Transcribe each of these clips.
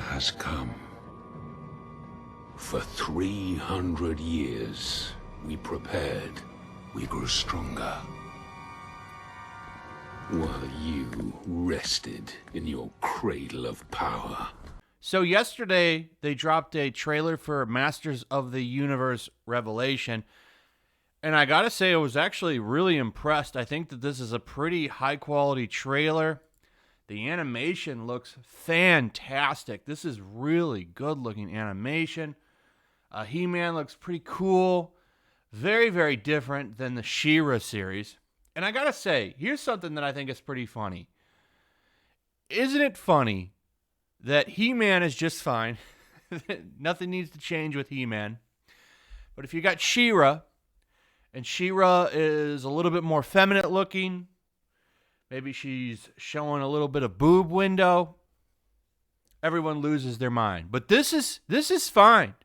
has come. For 300 years, we prepared, we grew stronger. While you rested in your cradle of power. So yesterday, they dropped a trailer for Masters of the Universe Revelation. And I gotta say, I was actually really impressed. I think that this is a pretty high-quality trailer. The animation looks fantastic. This is really good-looking animation. He-Man looks pretty cool. Very, very different than the She-Ra series. And I gotta say, here's something that I think is pretty funny. Isn't it funny that He-Man is just fine? Nothing needs to change with He-Man. But if you got She-Ra, and She-Ra is a little bit more feminine looking, maybe she's showing a little bit of boob window, everyone loses their mind. But this is fine.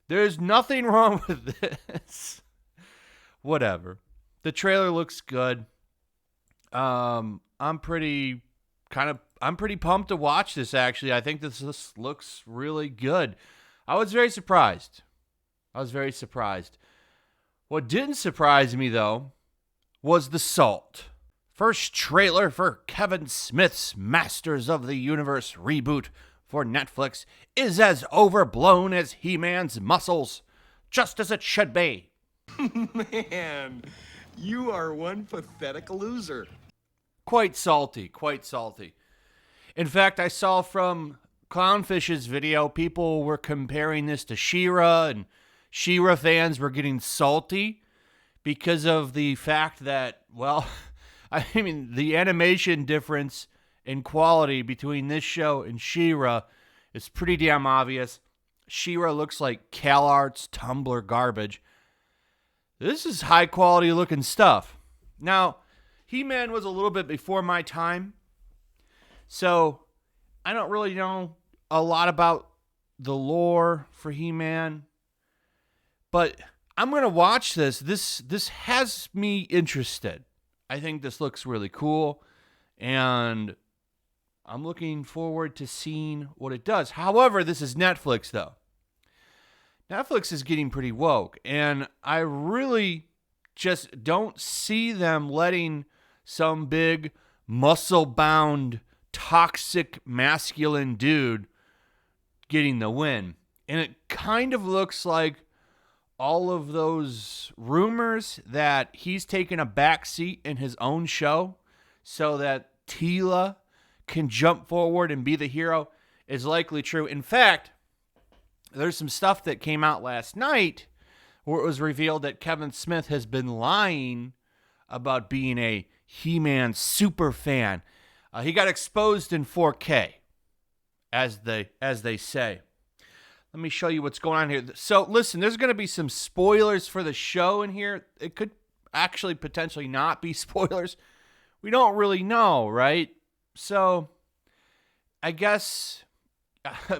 There's nothing wrong with this. Whatever. The trailer looks good. I'm pretty pumped to watch this, actually. I think this looks really good. I was very surprised. What didn't surprise me, though, was the salt. First trailer for Kevin Smith's Masters of the Universe reboot for Netflix is as overblown as He-Man's muscles, just as it should be. Man, you are one pathetic loser. Quite salty. In fact, I saw from Clownfish's video, people were comparing this to She-Ra, and She-Ra fans were getting salty because of the fact that, well, I mean, the animation difference in quality between this show and She-Ra is pretty damn obvious. She-Ra looks like CalArts Tumblr garbage. This is high quality looking stuff. Now, He-Man was a little bit before my time, so I don't really know a lot about the lore for He-Man. But I'm going to watch this. This has me interested. I think this looks really cool, and I'm looking forward to seeing what it does. However, this is Netflix, though. Netflix is getting pretty woke, and I really just don't see them letting some big, muscle-bound, toxic, masculine dude getting the win. And it kind of looks like all of those rumors that he's taken a back seat in his own show so that Teela can jump forward and be the hero is likely true. In fact, there's some stuff that came out last night where it was revealed that Kevin Smith has been lying about being a He-Man super fan. He got exposed in 4K, as they say. Let me show you what's going on here. So, listen, there's going to be some spoilers for the show in here. It could actually potentially not be spoilers. We don't really know, right? So, I guess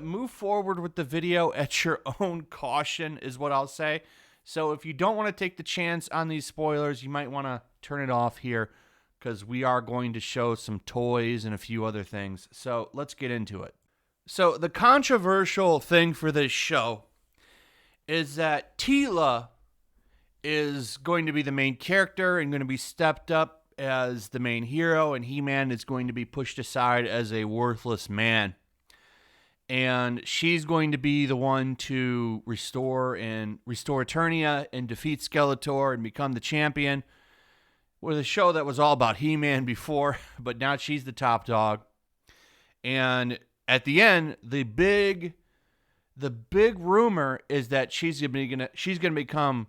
move forward with the video at your own caution is what I'll say. So, if you don't want to take the chance on these spoilers, you might want to turn it off here because we are going to show some toys and a few other things. So, let's get into it. So the controversial thing for this show is that Teela is going to be the main character and going to be stepped up as the main hero, and He-Man is going to be pushed aside as a worthless man. And she's going to be the one to restore Eternia and defeat Skeletor and become the champion. With a show that was all about He-Man before, but now she's the top dog. And at the end, the big rumor is that she's gonna become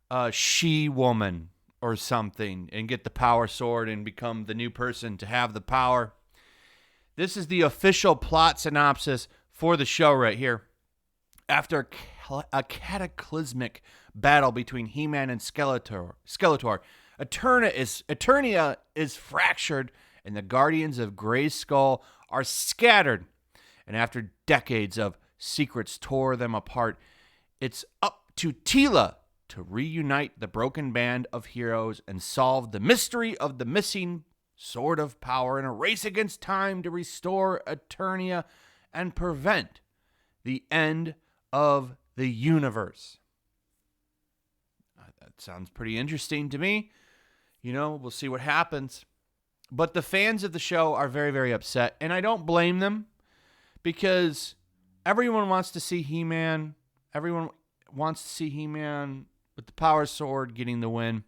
a she-woman or something and get the power sword and become the new person to have the power. This is the official plot synopsis for the show right here. After a cataclysmic battle between He-Man and Skeletor, Eternia is fractured, and the Guardians of Grayskull are scattered. And after decades of secrets tore them apart, it's up to Teela to reunite the broken band of heroes and solve the mystery of the missing Sword of Power in a race against time to restore Eternia and prevent the end of the universe. That sounds pretty interesting to me. We'll see what happens. But the fans of the show are very, very upset, and I don't blame them because everyone wants to see He-Man. Everyone wants to see He-Man with the power sword getting the win.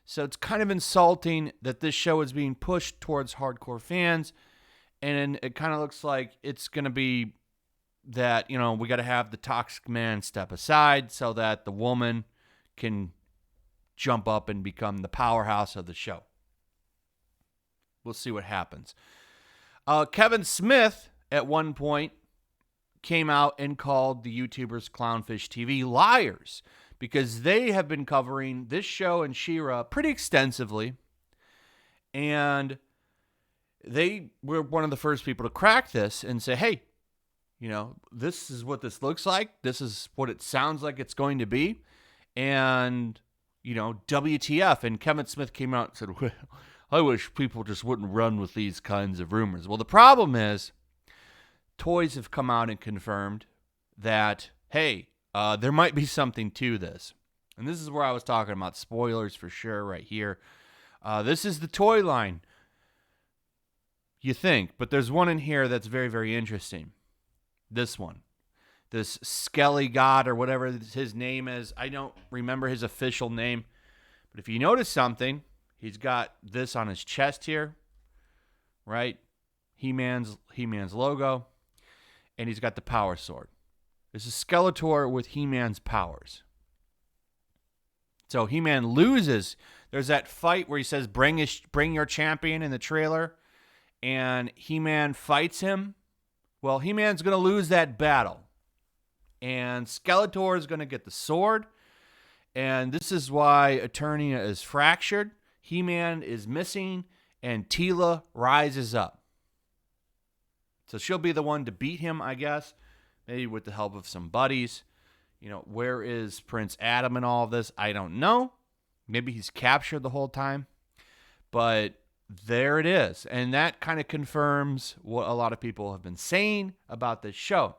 So it's kind of insulting that this show is being pushed towards hardcore fans, and it kind of looks like it's going to be that, we got to have the toxic man step aside so that the woman can jump up and become the powerhouse of the show. We'll see what happens. Kevin Smith, at one point, came out and called the YouTubers Clownfish TV liars because they have been covering this show and She-Ra pretty extensively. And they were one of the first people to crack this and say, hey, this is what this looks like. This is what it sounds like it's going to be. And, WTF. And Kevin Smith came out and said, well, I wish people just wouldn't run with these kinds of rumors. Well, the problem is toys have come out and confirmed that, hey, there might be something to this. And this is where I was talking about spoilers for sure right here. This is the toy line, you think. But there's one in here that's very, very interesting. This one. This Skelly God or whatever his name is. I don't remember his official name. But if you notice something, he's got this on his chest here, right? He-Man's logo. And he's got the power sword. This is Skeletor with He-Man's powers. So He-Man loses. There's that fight where he says, bring your champion in the trailer. And He-Man fights him. Well, He-Man's going to lose that battle. And Skeletor is going to get the sword. And this is why Eternia is fractured. He-Man is missing. And Teela rises up. So she'll be the one to beat him, I guess. Maybe with the help of some buddies. Where is Prince Adam in all of this? I don't know. Maybe he's captured the whole time. But there it is. And that kind of confirms what a lot of people have been saying about this show.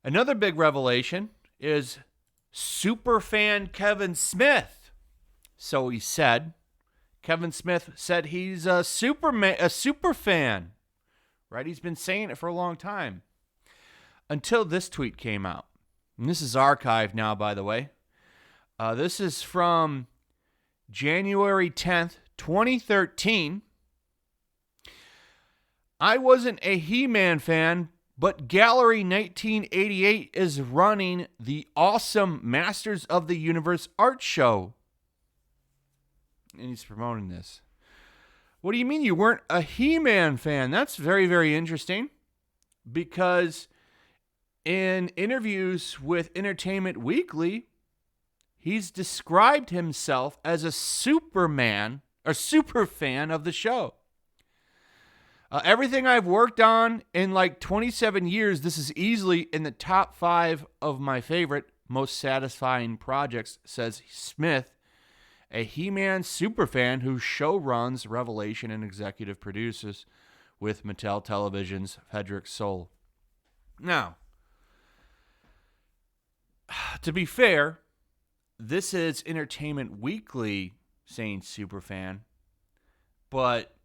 Another big revelation is superfan Kevin Smith. So he said, Kevin Smith said he's a super fan. Right? He's been saying it for a long time. Until this tweet came out. And this is archived now, by the way. This is from January 10th, 2013. I wasn't a He-Man fan, but Gallery 1988 is running the awesome Masters of the Universe art show. And he's promoting this. What do you mean you weren't a He-Man fan? That's very, very interesting. Because in interviews with Entertainment Weekly, he's described himself as a super fan of the show. Everything I've worked on in like 27 years, this is easily in the top 5 of my favorite, most satisfying projects, says Smith, a He-Man superfan who show runs Revelation and executive produces with Mattel Television's Frederick Sohl. Now, to be fair, this is Entertainment Weekly saying superfan, but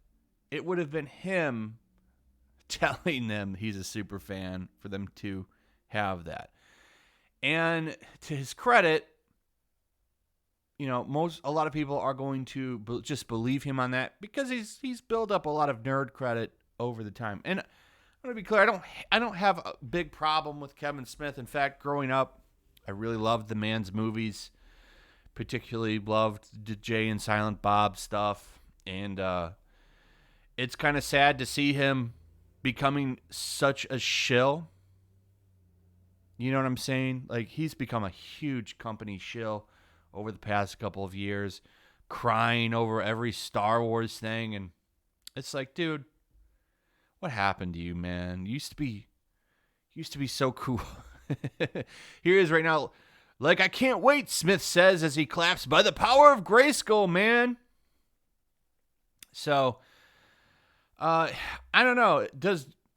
it would have been him telling them he's a super fan for them to have that. And to his credit, a lot of people are going to just believe him on that because he's built up a lot of nerd credit over the time. And I'm going to be clear, I don't have a big problem with Kevin Smith. In fact, growing up, I really loved the man's movies, particularly loved the Jay and Silent Bob stuff, and it's kind of sad to see him becoming such a shill. You know what I'm saying? Like, he's become a huge company shill over the past couple of years, crying over every Star Wars thing, and it's like, dude, what happened to you, man? You used to be so cool. Here he is right now. Like, I can't wait, Smith says as he claps, by the power of Grayskull, man. So, I don't know.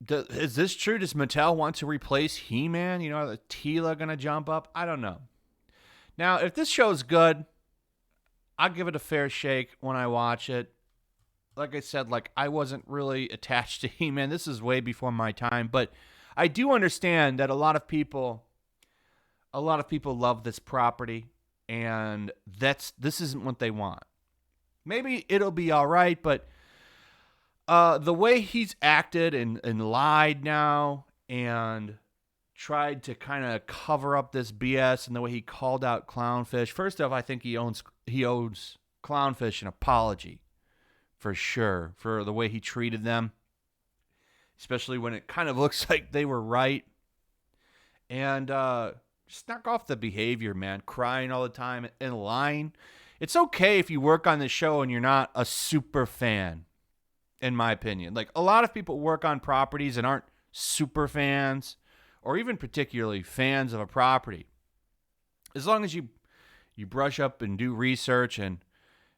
Is this true? Does Mattel want to replace He-Man? You know, are the Tila going to jump up? I don't know. Now, if this show's good, I'll give it a fair shake when I watch it. Like I said, like I wasn't really attached to He-Man. This is way before my time, but I do understand that a lot of people love this property, and this isn't what they want. Maybe it'll be all right, but the way he's acted and lied now and tried to kind of cover up this BS, and the way he called out Clownfish. First off, I think he owes Clownfish an apology for sure for the way he treated them, especially when it kind of looks like they were right. And just knock off the behavior, man. Crying all the time and lying. It's okay if you work on the show and you're not a super fan, in my opinion. Like, a lot of people work on properties and aren't super fans or even particularly fans of a property. As long as you brush up and do research and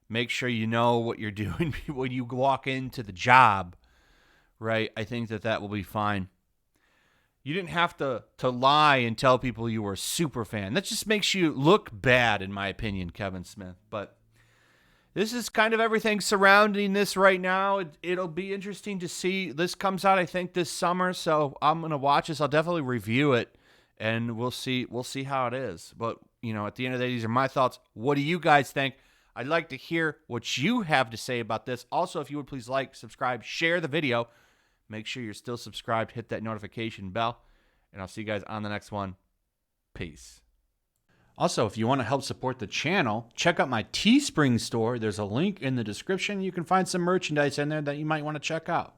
make sure you know what you're doing when you walk into the job, right? I think that will be fine. You didn't have to lie and tell people you were a super fan. That just makes you look bad, in my opinion, Kevin Smith. But this is kind of everything surrounding this right now. It'll be interesting to see. This comes out, I think, this summer, so I'm going to watch this. I'll definitely review it, and we'll see how it is. But, you know, at the end of the day, these are my thoughts. What do you guys think? I'd like to hear what you have to say about this. Also, if you would please like, subscribe, share the video. Make sure you're still subscribed. Hit that notification bell. And I'll see you guys on the next one. Peace. Also, if you want to help support the channel, check out my Teespring store. There's a link in the description. You can find some merchandise in there that you might want to check out.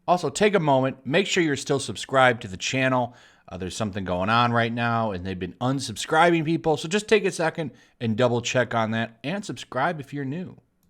Also, take a moment. Make sure you're still subscribed to the channel. There's something going on right now, and they've been unsubscribing people. So just take a second and double check on that and subscribe if you're new.